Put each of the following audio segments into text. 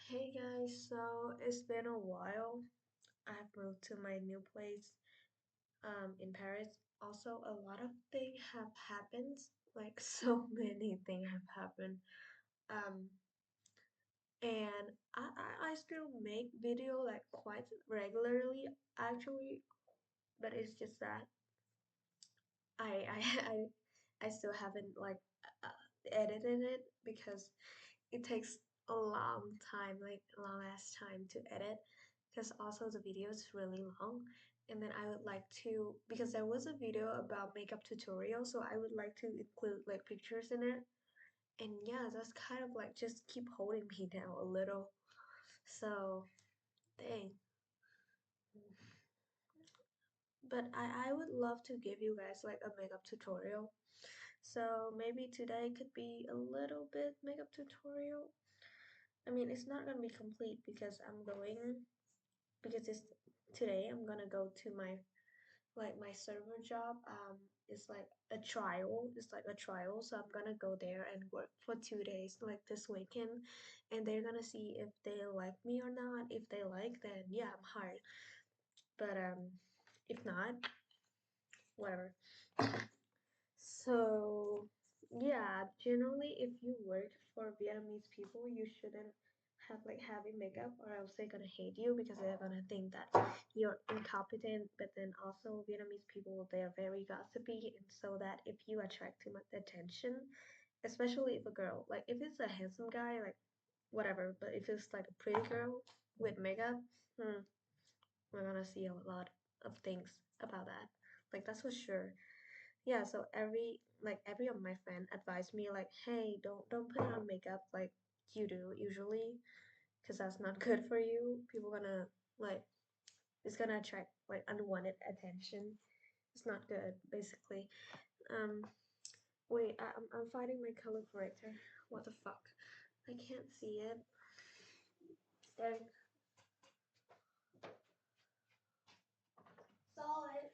Hey guys, so it's been a while. I've moved to my new place in Paris. Also, a lot of things have happened. Like so many things have happened. Um and I still make video like quite regularly actually, but it's just that I I I still haven't like edited it because it takes a long time, like a long ass time to edit because also the video is really long. And then I would like to, because there was a video about makeup tutorial, so I would like to include like pictures in it. And yeah, that's kind of like just keep holding me down a little. So, dang. But I would love to give you guys like a makeup tutorial. So maybe today could be a little bit makeup tutorial. I mean, it's not gonna be complete because because it's today I'm gonna go to my server job. It's like a trial. It's like a trial, so I'm gonna go there and work for 2 days, like this weekend, and they're gonna see if they like me or not. If they like, then yeah, I'm hired. But if not, whatever. So yeah, generally, if you work for Vietnamese people, you shouldn't have like heavy makeup, or else they're gonna hate you because they're gonna think that you're incompetent. But then also Vietnamese people, they are very gossipy, and so that if you attract too much attention, especially if a girl, like if it's a handsome guy, like whatever, but if it's like a pretty girl with makeup, hmm, we're gonna see a lot of things about that. Like that's for sure. Yeah, so every of my friend advised me like, hey, don't put on makeup like you do usually, because that's not good for you. People gonna like it's gonna attract like unwanted attention. It's not good, basically. Um, wait, I'm finding my color corrector. What the fuck? I can't see it. Dang. Solid.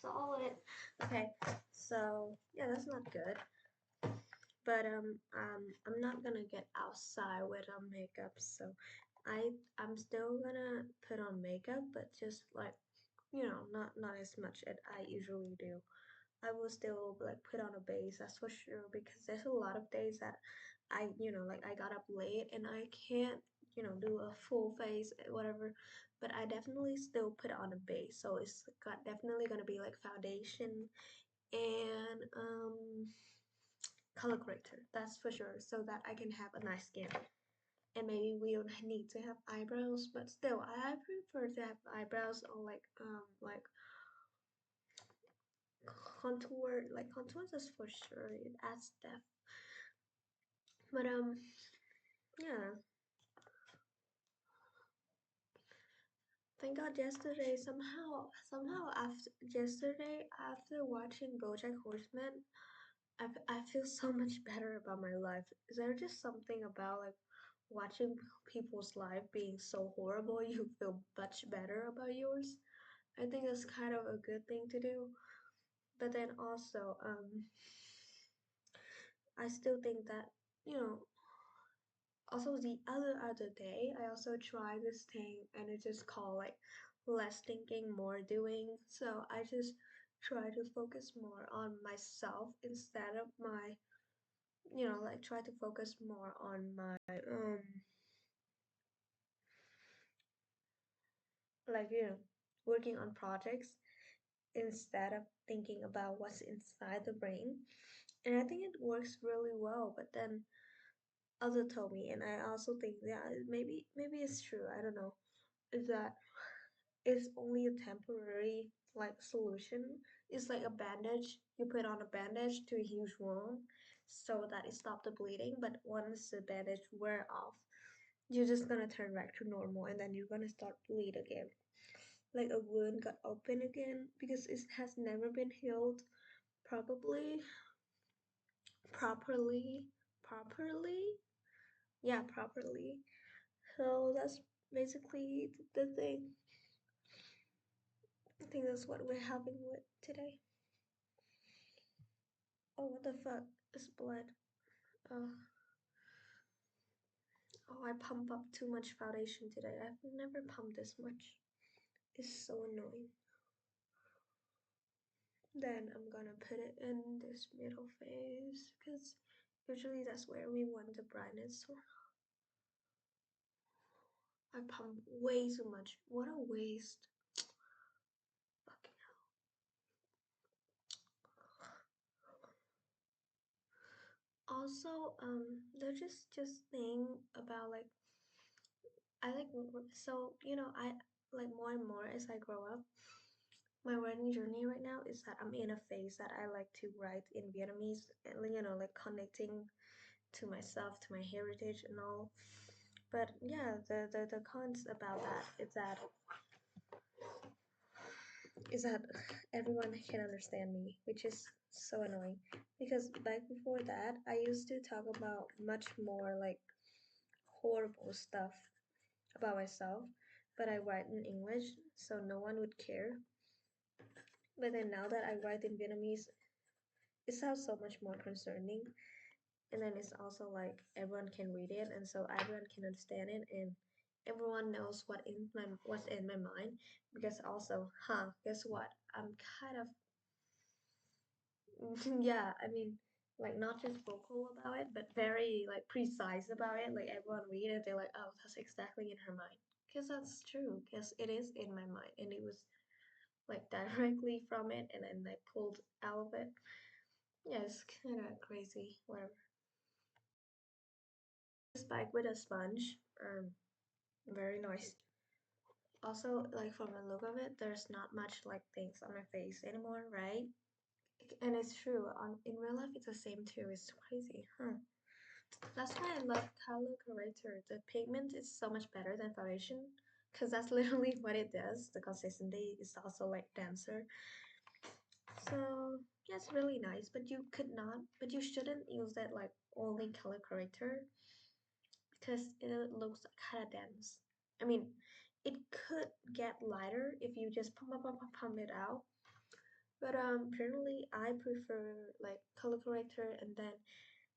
Solid. Okay, so yeah, that's not good. But I'm not gonna get outside without makeup, so I'm still gonna put on makeup, but just like not as much as I usually do. I will still like put on a base, that's for sure, because there's a lot of days that like I got up late and I can't do a full face whatever, but I definitely still put on a base, so it's got definitely gonna be like foundation and color corrector, that's for sure, so that I can have a nice skin. And maybe we don't need to have eyebrows, but still, I prefer to have eyebrows or like contour, like contours is for sure. It adds depth. But yeah. Thank God yesterday somehow after yesterday after watching BoJack Horseman, I feel so much better about my life. Is there just something about like watching people's life being so horrible, you feel much better about yours? I think that's kind of a good thing to do. But then also, I still think that, you know, also the other day, I also tried this thing and it just called like less thinking, more doing. So I just try to focus more on myself instead of my, like try to focus more on my like working on projects instead of thinking about what's inside the brain. And I think it works really well, but then other told me, and I also think yeah, maybe it's true, I don't know, is that it's only a temporary like solution. It's like a bandage, you put on a bandage to a huge wound so that it stop the bleeding, but once the bandage wear off, you're just gonna turn back to normal and then you're gonna start bleed again, like a wound got open again because it has never been healed probably properly properly yeah, properly. So that's basically the thing. I think that's what we're having with today. Oh, what the fuck? It's blood. Oh, oh, I pump up too much foundation today. I've never pumped this much. It's so annoying. Then I'm gonna put it in this middle phase because usually that's where we want the brightness. So I pump way too much. What a waste. Fucking hell. Also, there's just thing about like I like so I like more and more as I grow up. My writing journey right now is that I'm in a phase that I like to write in Vietnamese and like connecting to myself, to my heritage and all. But yeah, the cons about that is that everyone can understand me, which is so annoying. Because back before that, I used to talk about much more like horrible stuff about myself, but I write in English, so no one would care. But then now that I write in Vietnamese, it sounds so much more concerning. And then it's also like everyone can read it, and so everyone can understand it, and everyone knows what's in my mind. Because also, guess what? I'm kind of yeah. I mean, like not just vocal about it, but very like precise about it. Like everyone read it, they're like, oh, that's exactly in her mind. Because that's true. Because it is in my mind, and it was like directly from it, and then I pulled out of it. Yeah, it's kind of crazy. Whatever. Spike with a sponge. Very nice. Also, like from the look of it, there's not much like things on my face anymore, right? And it's true. In real life, it's the same too. It's crazy, huh? That's why I love color corrector. The pigment is so much better than foundation, because that's literally what it does. The consistency is also like denser. So yeah, it's really nice. But you shouldn't use that like only color corrector because it looks kind of dense. I mean, it could get lighter if you just pump it out. But generally I prefer like color corrector and then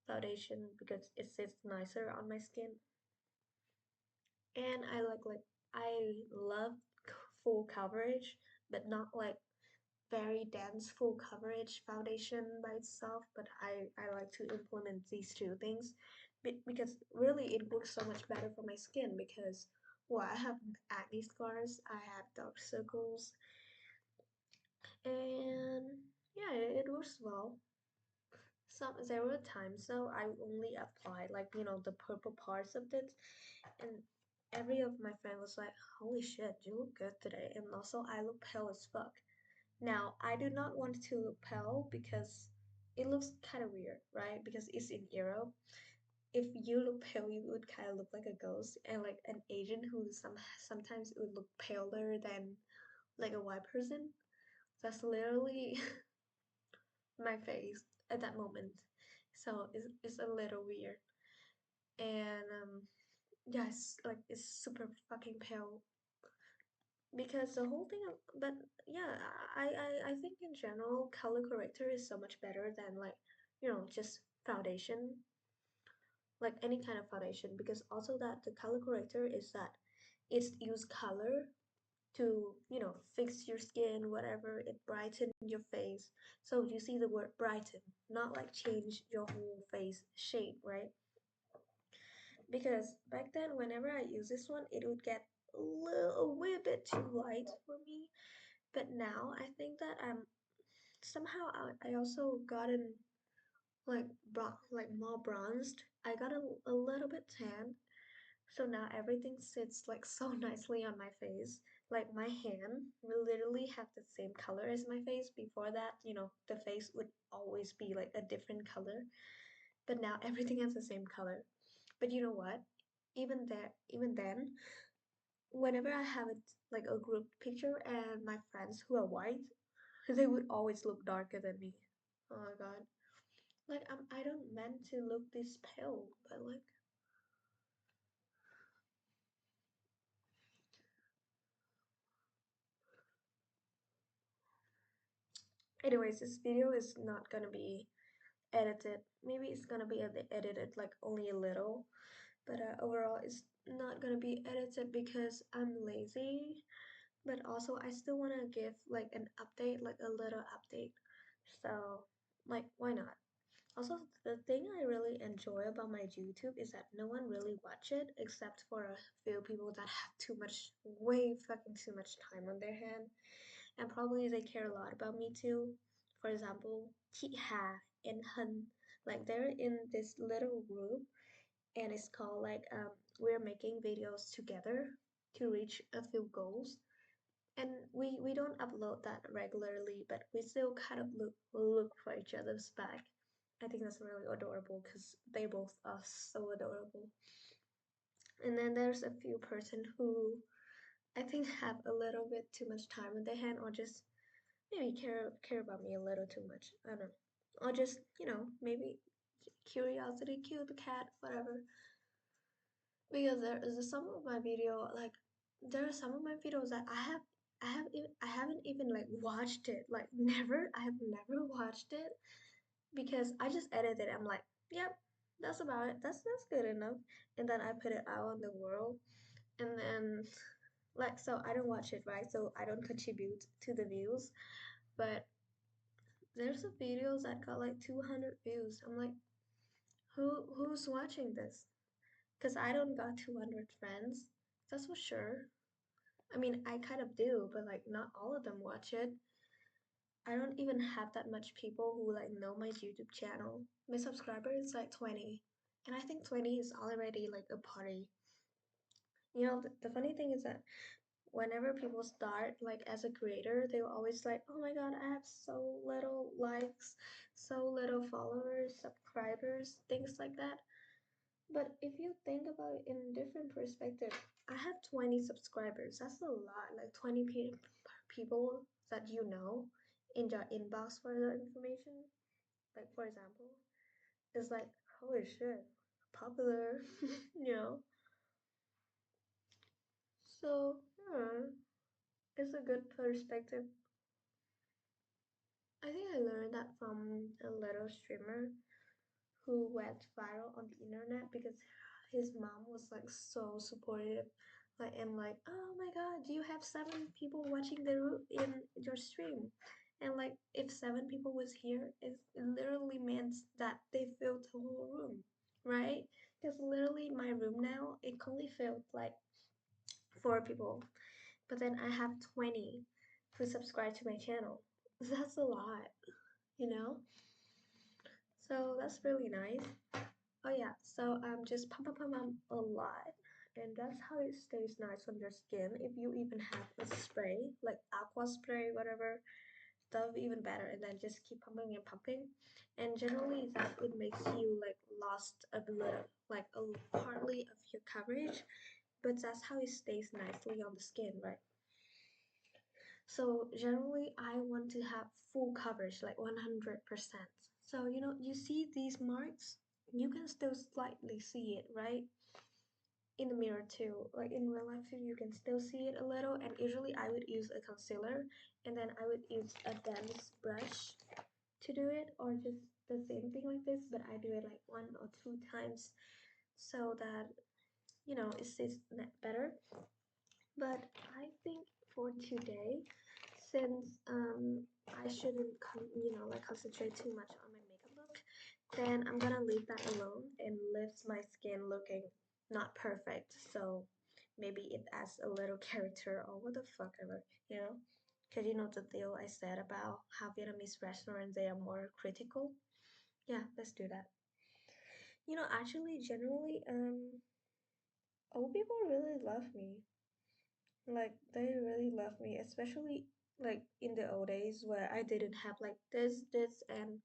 foundation because it sits nicer on my skin. And I love full coverage, but not like very dense full coverage foundation by itself. But I like to implement these two things because really it works so much better for my skin because well I have acne scars, I have dark circles, and yeah, it works well. Some there were times though I only applied like the purple parts of it, and every of my friend was like, "Holy shit, you look good today," and also I look pale as fuck. Now, I do not want to look pale because it looks kind of weird, right? Because it's in Europe. If you look pale, you would kind of look like a ghost, and like an Asian who sometimes would look paler than like a white person. That's literally my face at that moment. So it's a little weird, and yes, like it's super fucking pale because the whole thing but yeah, I think in general color corrector is so much better than like just foundation, like any kind of foundation, because also that the color corrector is that it's use color to fix your skin, whatever, it brighten your face. So you see the word brighten, not like change your whole face shape, right? Because back then whenever I use this one it would get a wee bit too light for me. But now I think that somehow I also gotten like like more bronzed. I got a little bit tan, so now everything sits like so nicely on my face. Like my hand will literally have the same color as my face. Before that, the face would always be like a different color, but now everything has the same color. But you know what? Even then, whenever I have it like a group picture and my friends who are white, they would always look darker than me. Oh my god. Like I don't meant to look this pale, but like anyways, this video is not gonna be edited. Maybe it's gonna be edited like only a little but overall it's not gonna be edited because I'm lazy. But also I still want to give like an update, like a little update. So like why not? Also, the thing I really enjoy about my YouTube is that no one really watch it except for a few people that have too much, way fucking too much time on their hand, and probably they care a lot about me too. For example, Chị Hà and Hun, like they're in this little group, and it's called like we're making videos together to reach a few goals. And we don't upload that regularly, but we still kind of look for each other's back. I think that's really adorable because they both are so adorable. And then there's a few person who I think have a little bit too much time in their hand, or just maybe care about me a little too much. I don't know, or just maybe curiosity, cute the cat, whatever. Because there is some of my video like there are some of my videos that I haven't even like watched it, like never, I have never watched it because I just edited it. I'm like, yep, that's about it, that's good enough, and then I put it out on the world, and then like, so I don't watch it, right? So I don't contribute to the views. But there's some videos that got like 200 views. I'm like, who's watching this? Because I don't got 200 friends, that's for sure. I mean, I kind of do, but like not all of them watch it. I don't even have that much people who like know my YouTube channel. My subscriber is like 20, and I think 20 is already like a party. The funny thing is that whenever people start like as a creator, they will always like, oh my god, I have so little likes, so little followers, subscribers, things like that. But if you think about it in a different perspective, I have 20 subscribers. That's a lot. Like 20 people that you know in your inbox for the information. Like, for example, it's like, holy shit, popular, you know? So, yeah, it's a good perspective. I think I learned that from a little streamer who went viral on the internet because his mom was like so supportive, like, and like, oh my god, do you have 7 people watching in your stream? And like, if 7 people was here, it literally meant that they filled the whole room, right? Because literally my room now, it only filled like 4 people, but then I have 20 who subscribe to my channel. That's a lot, you know. So that's really nice. Oh yeah, so just pump a lot, and that's how it stays nice on your skin. If you even have a spray, like aqua spray, whatever, stuff, even better. And then just keep pumping and pumping, and generally that would makes you like lost a little, like partly of your coverage, but that's how it stays nicely on the skin, right? So generally I want to have full coverage, like 100%. So you see these marks, you can still slightly see it, right? In the mirror too. Like in real life too, you can still see it a little, and usually I would use a concealer, and then I would use a dense brush to do it, or just the same thing like this, but I do it like 1 or 2 times so that it sits better. But I think for today, since I shouldn't like concentrate too much on my makeup look, then I'm gonna leave that alone and leave my skin looking not perfect. So maybe it adds a little character or what the fuck ever, you know? Because the deal I said about how Vietnamese restaurants, they are more critical. Yeah, let's do that. Actually, generally, old people really love me. Like they really love me, especially like in the old days where I didn't have like this and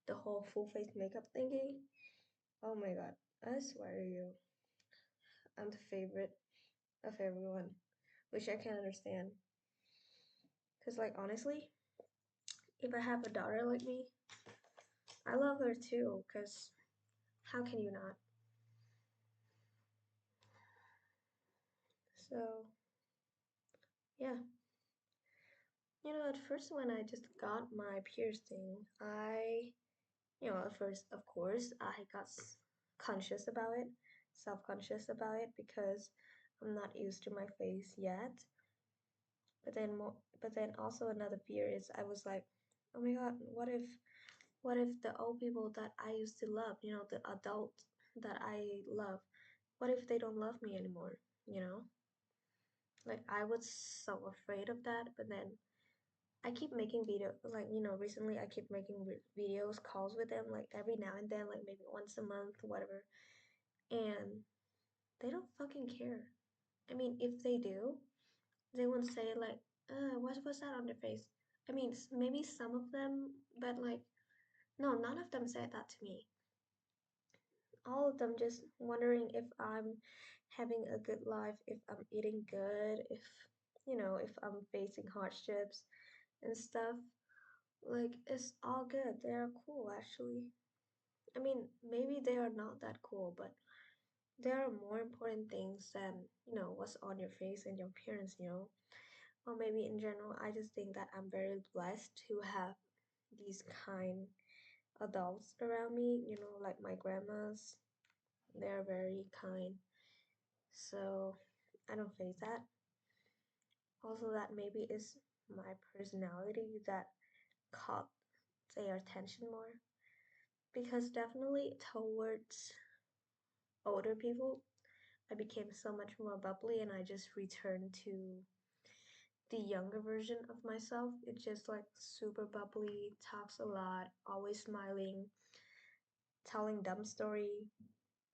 the whole full face makeup thingy. Oh my god, I swear to you, I'm the favorite of everyone, which I can understand. Cause like honestly, if I have a daughter like me, I love her too. Cause how can you not? So yeah, at first when I just got my piercing, at first, of course, I got conscious about it. self-conscious about it because I'm not used to my face yet. But then also another fear is I was like, oh my God, what if the old people that I used to love, the adults that I love, what if they don't love me anymore? You know, like I was so afraid of that. But then I keep making video, like recently I keep making videos, calls with them, like every now and then, like maybe once a month, whatever, and they don't fucking care. I mean, if they do, they won't say like, what was that on their face? I mean, maybe some of them, but like, no, none of them said that to me. All of them just wondering if I'm having a good life, if I'm eating good, if I'm facing hardships and stuff. Like, it's all good. They're cool, actually. I mean, maybe they are not that cool, but there are more important things than, what's on your face and your appearance. Or maybe in general, I just think that I'm very blessed to have these kind adults around me, like my grandmas. They're very kind. So I don't face that. Also, that maybe is my personality that caught their attention more. Because definitely towards older people, I became so much more bubbly and I just returned to the younger version of myself. It's just like super bubbly, talks a lot, always smiling, telling dumb story,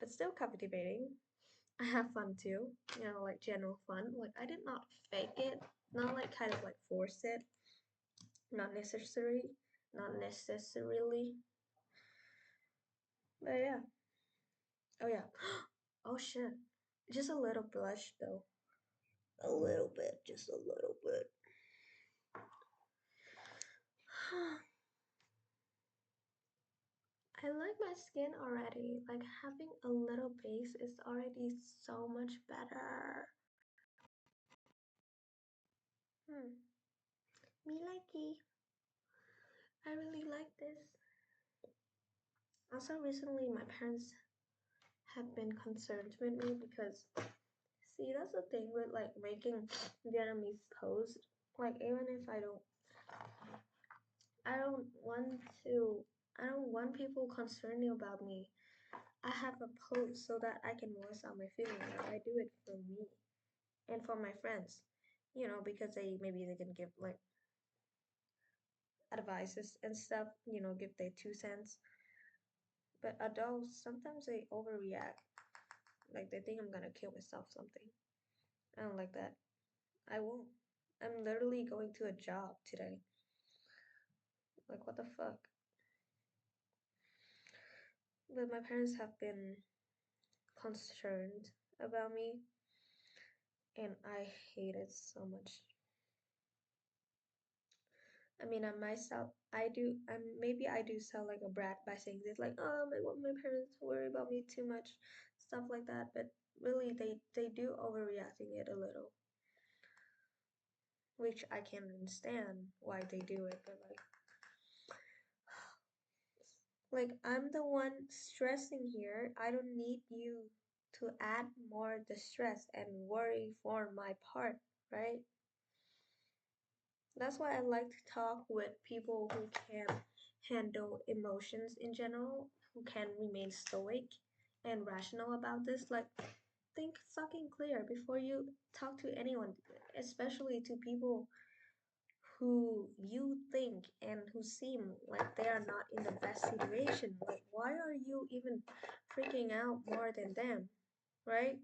but still captivating. I have fun too, like general fun. Like I did not fake it, not like kind of like force it, not necessary, not necessarily. But yeah. Oh yeah. Oh shit. Just a little blush though. A little bit, just a little bit. I like my skin already. Like having a little base is already so much better. Hmm. Me likey. I really like this. Also, recently my parents have been concerned with me because, see, that's the thing with like making Vietnamese posts. Like even if I don't want to, I don't want people concerning about me. I have a post so that I can voice out my feelings. Like I do it for me and for my friends, because they can give like advices and stuff, give their 2 cents. But adults sometimes they overreact, like they think I'm gonna kill myself something. I don't like that. I won't. I'm literally going to a job today. Like what the fuck? But my parents have been concerned about me, and I hate it so much. I mean, I myself, I do, maybe I do sound like a brat by saying this, like, oh, my parents worry about me too much, stuff like that. But really, they do overreacting it a little, which I can understand why they do it. But like I'm the one stressing here. I don't need you to add more the stress and worry for my part, right? That's why I like to talk with people who can handle emotions in general, who can remain stoic and rational about this. Like, think fucking clear before you talk to anyone, especially to people who you think and who seem like they are not in the best situation. Like, why are you even freaking out more than them, right?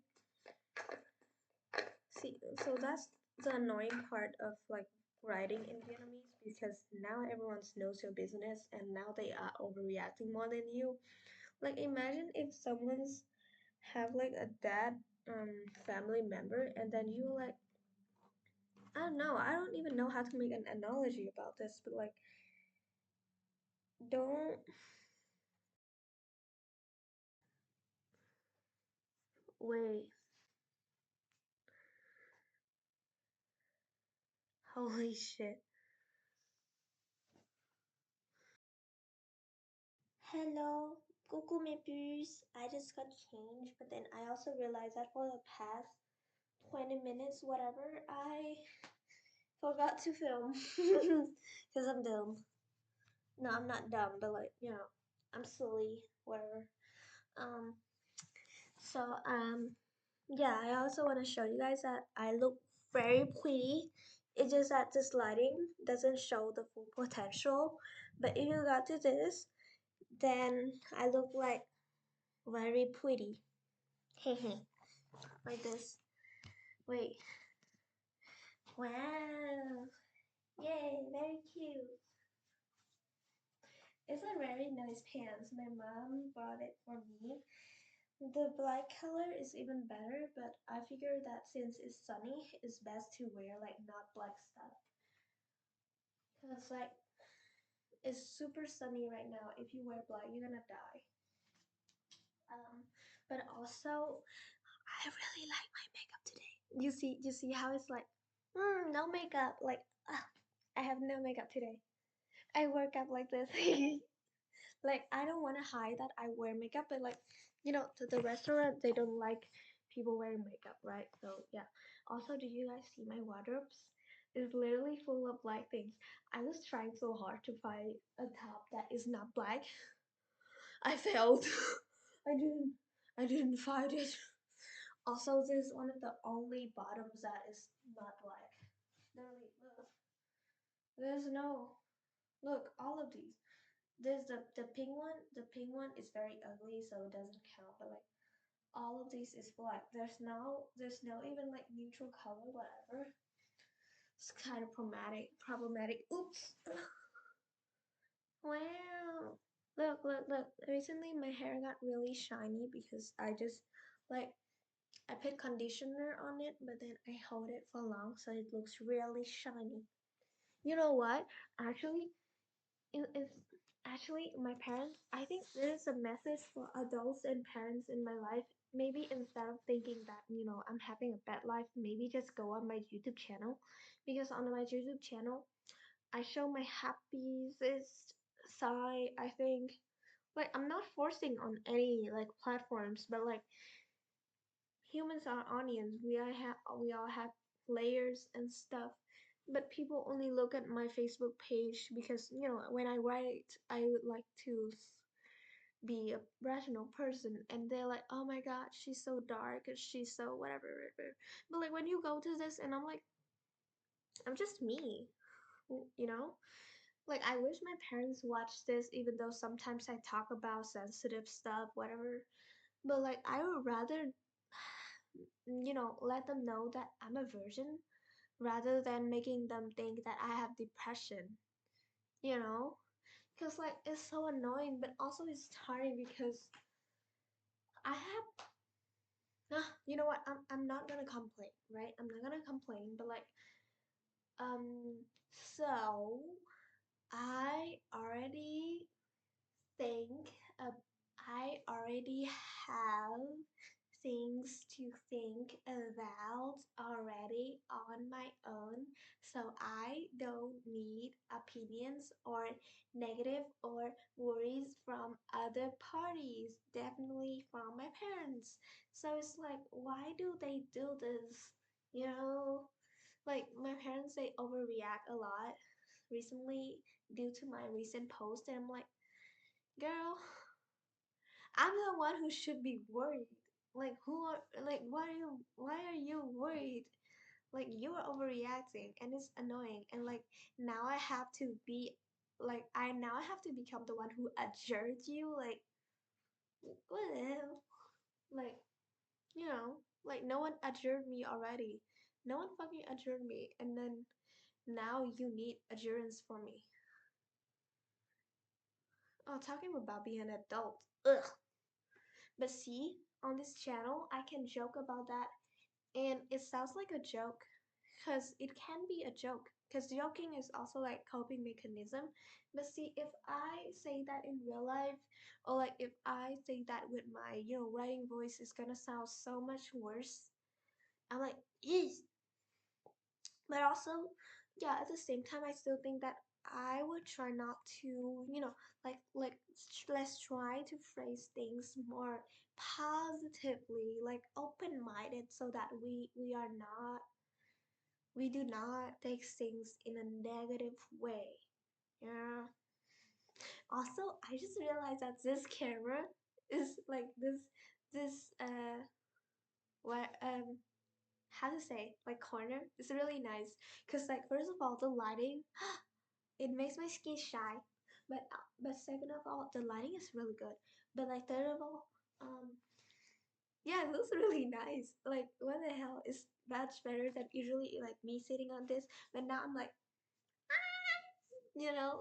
See, so that's the annoying part of like writing in Vietnamese because now everyone knows your business and now they are overreacting more than you. Like imagine if someone's have like a dad family member and then you like I don't know, I don't even know how to make an analogy about this, but like don't wait. Holy shit. Hello. Coucou mes puces. I just got changed, but then I also realized that for the past 20 minutes, whatever, I forgot to film because I'm dumb. No, I'm not dumb, but like, I'm silly, whatever. Um, so yeah, I also want to show you guys that I look very pretty. It's just that this lighting doesn't show the full potential. But if you got to this, then I look like very pretty. Hehe. Like this. Wait. Wow. Yay, very cute. It's a very nice pants. My mom bought it for me. The black color is even better, but I figured that since it's sunny, it's best to wear like not black stuff. Cause like it's super sunny right now. If you wear black, you're gonna die. But also I really like my makeup today. You see how it's like, no makeup. Like, I have no makeup today. I work up like this. Like, I don't want to hide that I wear makeup, but like, to the restaurant, they don't like people wearing makeup, right? So yeah. Also, do you guys see my wardrobes? It's literally full of black things. I was trying so hard to find a top that is not black. I failed. I didn't. I didn't find it. Also, this is one of the only bottoms that is not black. Literally, look. There's no. Look, all of these. There's the pink one. The pink one is very ugly, so it doesn't count. But like all of these is black. There's no even like neutral color, whatever. It's kind of problematic. Problematic. Oops. Wow. Look, look, look. Recently, my hair got really shiny because I just like I put conditioner on it, but then I hold it for long, so it looks really shiny. You know what? Actually, it's actually my parents. I think there's a message for adults and parents in my life. Maybe instead of thinking that I'm having a bad life, maybe just go on my YouTube channel, because on my YouTube channel I show my happiest side. I think like I'm not forcing on any like platforms, but like humans are onions. We all have layers and stuff. But people only look at my Facebook page because when I write, I would like to be a rational person, and they're like, "Oh my God, she's so dark, she's so whatever, whatever." But like when you go to this, and I'm like, I'm just me, you know. Like I wish my parents watched this, even though sometimes I talk about sensitive stuff, whatever. But like I would rather let them know that I'm a virgin rather than making them think that I have depression, you know? Because, like, it's so annoying, but also it's tiring because I have. You know what? I'm not gonna complain, right? I'm not gonna complain, but, like, so I already think I already have things to think about already on my own, so I don't need opinions or negative or worries from other parties, definitely from my parents. So it's like, why do they do this? You know, like my parents, they overreact a lot recently due to my recent post, and I'm like, girl, I'm the one who should be worried. Like who are like why are you worried? Like you are overreacting and it's annoying, and like now I have to be like I now have to become the one who adjured you, like what the hell? Like, like no one adjured me already. No one fucking adjured me, and then now you need adherence for me. Oh, talking about being an adult. Ugh. But see, on this channel, I can joke about that, and it sounds like a joke, because it can be a joke, because joking is also like coping mechanism. But see, if I say that in real life, or like if I say that with my writing voice, it's gonna sound so much worse. I'm like, eesh. But also, yeah, at the same time, I still think that I would try not to, let's try to phrase things more positively, like open-minded, so that we do not take things in a negative way. Yeah. Also, I just realized that this camera is like this what how to say, like corner is really nice, because like first of all the lighting, it makes my skin shy, but second of all the lighting is really good, but like third of all, yeah, it looks really nice. Like what the hell, is much better than usually like me sitting on this, but now I'm like,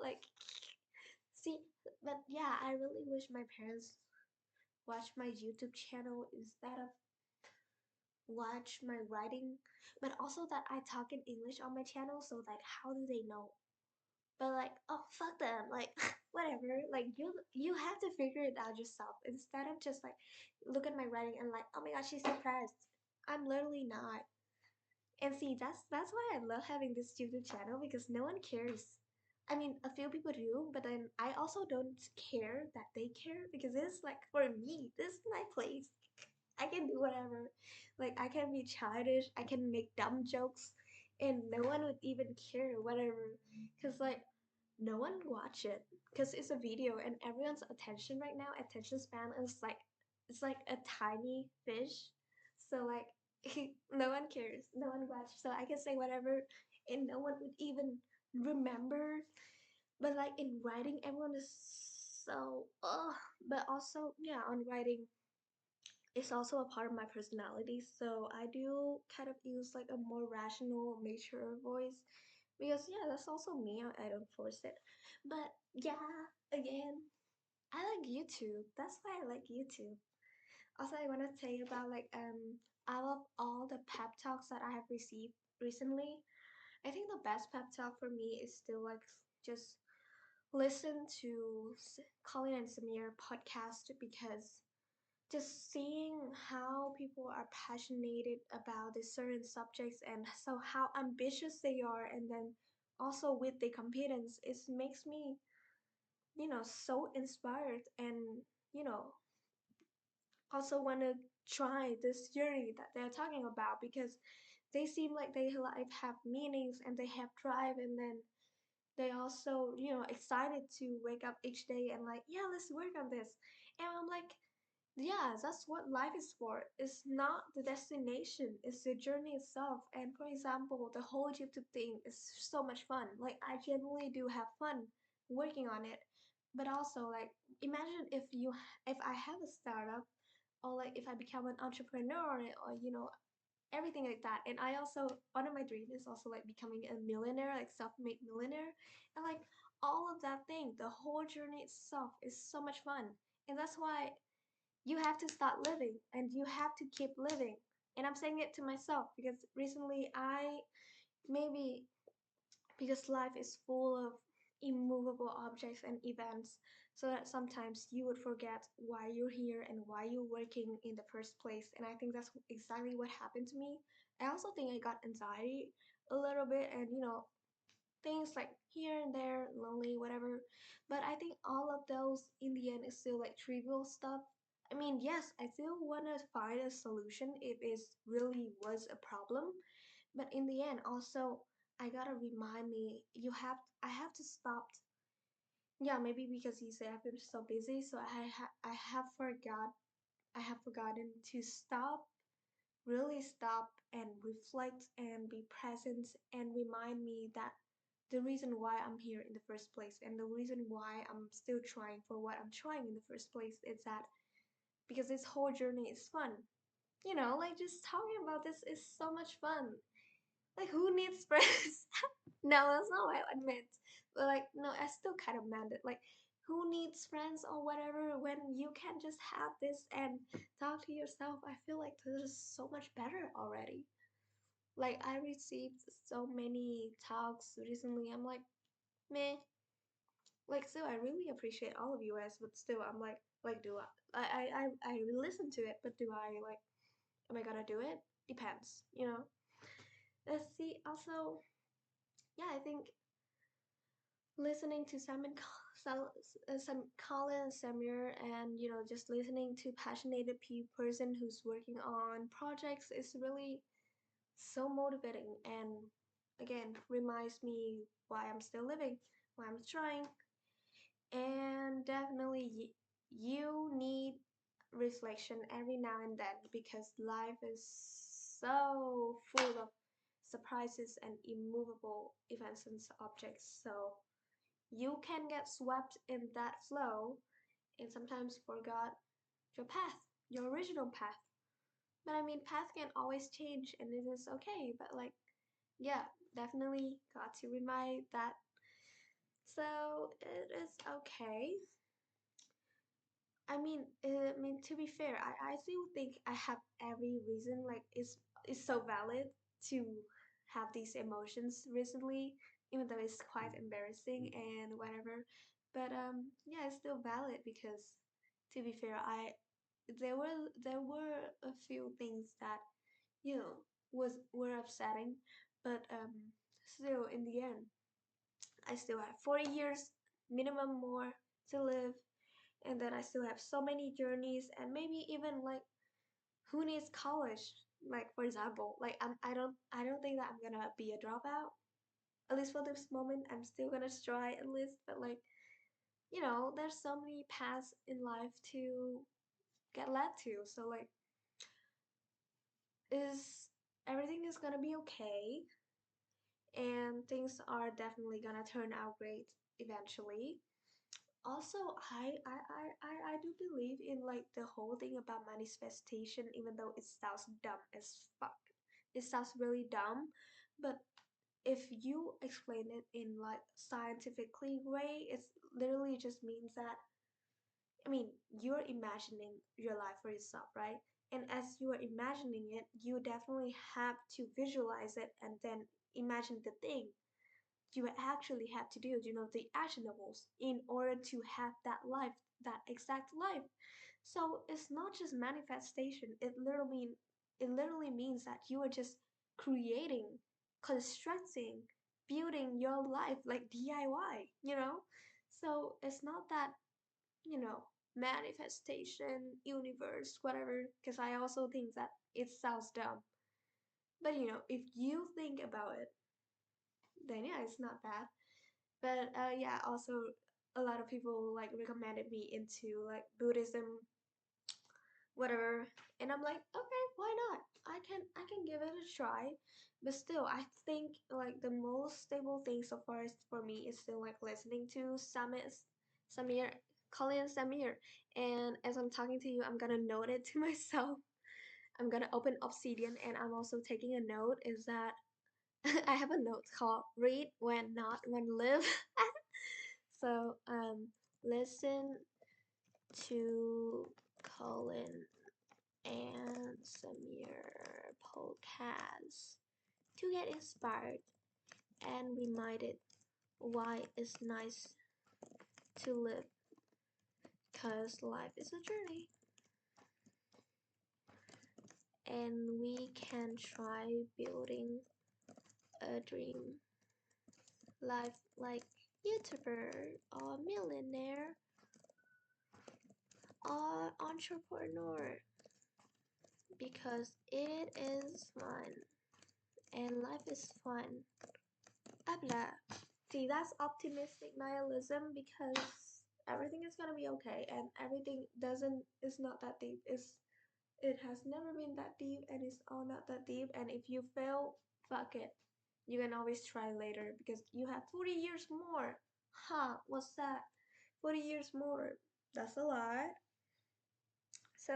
like, see. But yeah, I really wish my parents watch my YouTube channel instead of watch my writing, but also that I talk in English on my channel, so like how do they know? But like, oh fuck them, like whatever. Like you have to figure it out yourself instead of just like look at my writing and like, oh my god, she's depressed. I'm literally not. And see, that's why I love having this YouTube channel, because no one cares. I mean, a few people do, but then I also don't care that they care, because it's like for me, this is my place. I can do whatever. Like I can be childish, I can make dumb jokes, and no one would even care, whatever. Cause like no one watch it, because it's a video, and everyone's attention right now, attention span is like, it's like a tiny fish. So like no one cares, no one watch, so I can say whatever and no one would even remember. But like in writing, everyone is so but also yeah, on writing, it's also a part of my personality, so I do kind of use like a more rational, mature voice, because yeah, that's also me. I don't force it. But yeah, again, I like YouTube. That's why I like YouTube. Also, I want to tell you about like out of all the pep talks that I have received recently, I think the best pep talk for me is still like just listen to Colin and Samir podcast, because just seeing how people are passionate about these certain subjects, and so how ambitious they are, and then also with the competence, it makes me so inspired, and you know also want to try this journey that they're talking about, because they seem like they like have meanings and they have drive, and then they also excited to wake up each day and like, yeah, let's work on this. And I'm like, yeah, that's what life is for. It's not the destination, it's the journey itself. And for example, the whole YouTube thing is so much fun. Like, I genuinely do have fun working on it. But also, like, imagine if I have a startup, or like if I become an entrepreneur, or everything like that. And I also, one of my dreams is also like becoming a millionaire, like self-made millionaire. And like all of that thing, the whole journey itself is so much fun. And that's why you have to start living, and you have to keep living. And I'm saying it to myself, because recently I, maybe because life is full of immovable objects and events, so that sometimes you would forget why you're here and why you're working in the first place. And I think that's exactly what happened to me. I also think I got anxiety a little bit, and things like here and there, lonely, whatever. But I think all of those in the end is still like trivial stuff. I mean, yes, I still want to find a solution if it really was a problem. But in the end, also, I gotta remind me, I have to stop. Yeah, maybe because you say I've been so busy, so I have forgotten to stop, really stop and reflect and be present, and remind me that the reason why I'm here in the first place, and the reason why I'm still trying for what I'm trying in the first place, is that because this whole journey is fun. Like just talking about this is so much fun. Like, who needs friends? No, that's not what I meant. But like, no, I still kind of meant it. Like, who needs friends or whatever when you can just have this and talk to yourself? I feel like this is so much better already. Like, I received so many talks recently. I'm like, meh. Like, still, I really appreciate all of you guys, but still, I'm like, do I listen to it, but do I like, am I gonna do it? Depends. Let's see. Also, yeah, I think listening to some Colin and Samir, and just listening to passionate person who's working on projects is really so motivating, and again reminds me why I'm still living, why I'm trying. And definitely you need reflection every now and then, because life is so full of surprises and immovable events and objects. So you can get swept in that flow and sometimes forgot your path, your original path. But I mean, path can always change and it is okay. But like, yeah, definitely got to remind that. So it is okay. I mean, to be fair, I still think I have every reason. Like, it's so valid to have these emotions recently, even though it's quite embarrassing and whatever. But yeah, it's still valid because, to be fair, I there were a few things that you know were upsetting, but still in the end, I still have 40 years minimum more to live, and then I still have so many journeys, and maybe even like who needs college? Like for example, like I don't think that I'm gonna be a dropout. At least for this moment, I'm still gonna try at least. But like there's so many paths in life to get led to. So like, is everything is gonna be okay, and things are definitely gonna turn out great eventually. Also, I do believe in like the whole thing about manifestation, even though it sounds dumb as fuck. It sounds really dumb, but if you explain it in like scientifically way, it literally just means that, I mean, you're imagining your life for yourself, right? And as you are imagining it, you definitely have to visualize it and then imagine the thing you actually have to do, the actionables in order to have that life, that exact life. So it's not just manifestation. It literally means that you are just creating, constructing, building your life like DIY, So it's not that, you know, manifestation, universe, whatever, because I also think that it sounds dumb. But if you think about it, then yeah, it's not bad. But yeah, also a lot of people like recommended me into like Buddhism, whatever, and I'm like, okay, why not? I can give it a try. But still, I think like the most stable thing so far is for me is still like listening to Samir, Colin and Samir. And as I'm talking to you, I'm gonna note it to myself. I'm gonna open Obsidian, and I'm also taking a note. Is that I have a note called "Read When Not When Live." So listen to Colin and Samir podcast to get inspired and reminded why it's nice to live, because life is a journey and we can try building a dream life like YouTuber or millionaire or entrepreneur, because it is fun and life is fun. Abla. See, that's optimistic nihilism, because everything is gonna be okay and everything doesn't is not that deep. It has never been that deep and it's all not that deep, and if you fail, fuck it. You can always try later because you have 40 years more. Huh, what's that? 40 years more. That's a lot. So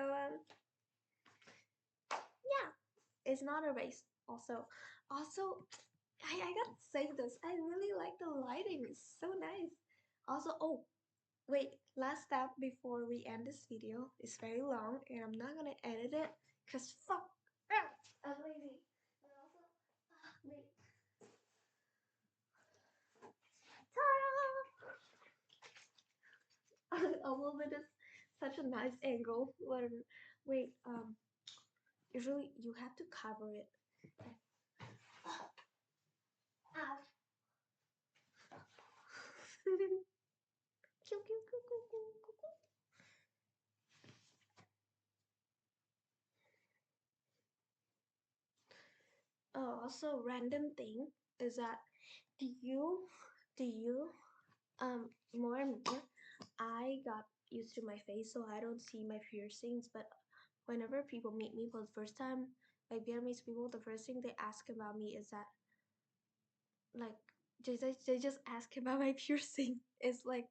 yeah, it's not a race. Also, I gotta say this. I really like the lighting. It's so nice. Also, oh, wait, last step before we end this video. It's very long and I'm not gonna edit it because fuck. I'm lazy. And also, wait. Ta-da! Although it is such a nice angle. Whatever. Wait, usually you have to cover it. Ow. Oh, also random thing is that do you more and more I got used to my face so I don't see my piercings, but whenever people meet me for the first time, like Vietnamese people, the first thing they ask about me is that like they just ask about my piercing. It's like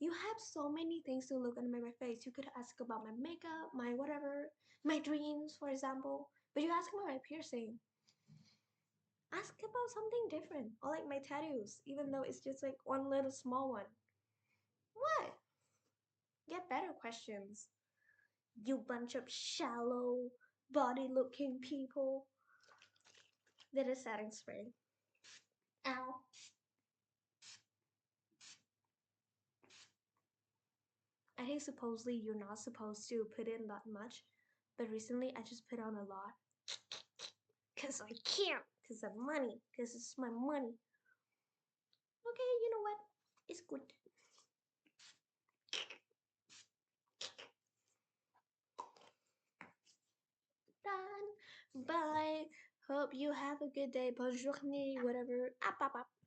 you have so many things to look at my face. You could ask about my makeup, my whatever, my dreams, for example. But you ask about my piercing. Ask about something different. Or like my tattoos, even though it's just like one little small one. What? Get better questions. You bunch of shallow body looking people. That is setting spray. Ow. I think supposedly you're not supposed to put in that much, but recently I just put on a lot. Cause I can't. Cause of money. Cause it's my money. Okay, you know what? It's good. Done. Bye. Hope you have a good day. Bonne journée. Whatever. Up, up, up.